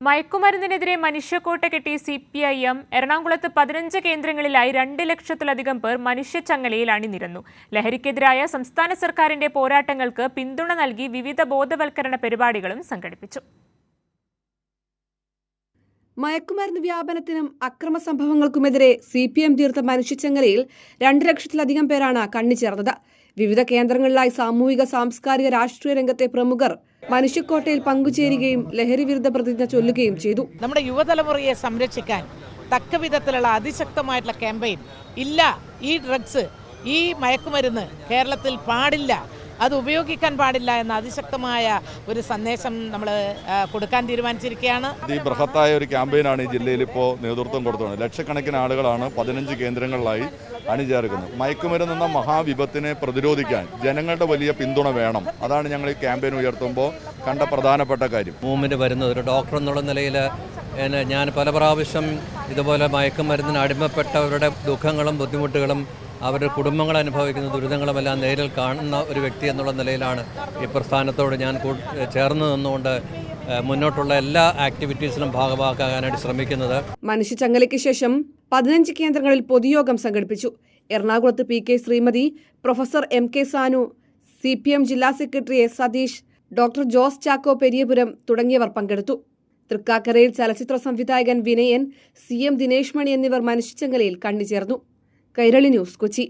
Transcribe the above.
മയക്കുമരുന്നിനെതിരെ മനുഷ്യക്കോട്ട കെട്ടി CPIM എറണാകുളത്ത് 15 കേന്ദ്രങ്ങളിലായി 2 ലക്ഷത്തിലധികം പേർ മനുഷ്യച്ചങ്ങലയിൽ അണിനിരന്നു. ലഹരിക്കെതിരായ സംസ്ഥാന സർക്കാരിന്റെ പോരാട്ടങ്ങൾക്ക് പിന്തുണ നൽകി വിവിധ ബോധവൽക്കരണ പരിപാടികളും സംഘടിപ്പിച്ചു. മയക്കുമരുന്ന് വ്യാപനത്തിനും അക്രമ സംഭവങ്ങൾക്കുമെതിരെ CPIM തീർത്ത മനുഷ്യച്ചങ്ങലയിൽ 2 ലക്ഷത്തിലധികം പേരാണ് കണ്ണിച്ചേർന്നത്. വിവിധ കേന്ദ്രങ്ങളിലായി സാമൂഹിക, സാംസ്കാരിക, രാഷ്ട്രീയ രംഗത്തെ പ്രമുഖർ മനുഷ്യക്കോട്ടയിൽ പങ്കുചേരുകയും ലഹരി വിരുദ്ധ പ്രതിജ്ഞ ചൊല്ലുകയും ചെയ്തു. നമ്മുടെ യുവതലമുറയെ സംരക്ഷിക്കാൻ തക്ക വിധത്തിലുള്ള അതിശക്തമായിട്ടുള്ള ക്യാമ്പയിൻ ഇല്ല, ഈ ഡ്രഗ്സ്, ഈ മയക്കുമരുന്ന് കേരളത്തിൽ പാടില്ല, അത് ഉപയോഗിക്കാൻ പാടില്ല എന്ന അതിശക്തമായ ഒരു സന്ദേശം നമ്മൾ കൊടുക്കാൻ തീരുമാനിച്ചിരിക്കുകയാണ്. ഈ ബൃഹത്തായ ഒരു ക്യാമ്പയിനാണ് ഈ ജില്ലയിൽ ഇപ്പോൾ നേതൃത്വം കൊടുത്തത്. ലക്ഷക്കണക്കിന് ആളുകളാണ് 15 കേന്ദ്രങ്ങളിലായി അണിചേർക്കുന്നത്. മയക്കുമരുന്ന് എന്ന മഹാവിപത്തിനെ പ്രതിരോധിക്കാൻ ജനങ്ങളുടെ വലിയ പിന്തുണ വേണം. അതാണ് ഞങ്ങൾ ഈ ക്യാമ്പയിൻ ഉയർത്തുമ്പോൾ കണ്ട പ്രധാനപ്പെട്ട കാര്യം. മൂവ്മെന്റ് വരുന്നത് ഒരു ഡോക്ടർ എന്നുള്ള നിലയിൽ ഞാൻ പല പ്രാവശ്യം ഇതുപോലെ മയക്കുമരുന്നിന് അടിമപ്പെട്ടവരുടെ ദുഃഖങ്ങളും ബുദ്ധിമുട്ടുകളും അവരുടെ കുടുംബങ്ങൾ അനുഭവിക്കുന്ന ദുരിതങ്ങളുമെല്ലാം നേരിൽ കാണുന്ന ഒരു വ്യക്തി എന്നുള്ള നിലയിലാണ് ഈ പ്രസ്ഥാനത്തോട് ഞാൻ ചേർന്ന് നിന്നുകൊണ്ട് മുന്നോട്ടുള്ള എല്ലാ ആക്ടിവിറ്റീസിലും ഭാഗമാക്കാനായിട്ട് ശ്രമിക്കുന്നത്. മനുഷ്യച്ചങ്ങലയ്ക്ക് ശേഷം 15 കേന്ദ്രങ്ങളിൽ പൊതുയോഗം സംഘടിപ്പിച്ചു. എറണാകുളത്ത് PK Sreemathi, professor MK Sanu, CPIM ജില്ലാ secretary S Satheesh, doctor Jose Chacko Periyapuram തുടങ്ങിയവർ പങ്കെടുത്തു. തൃക്കാക്കരയിൽ ചലച്ചിത്ര സംവിധായകൻ വിനയൻ, CM ദിനേശ് മണി എന്നിവർ മനുഷ്യച്ചങ്ങലയിൽ കണ്ണിച്ചേർന്നു. കൈരളി ന്യൂസ്, കൊച്ചി.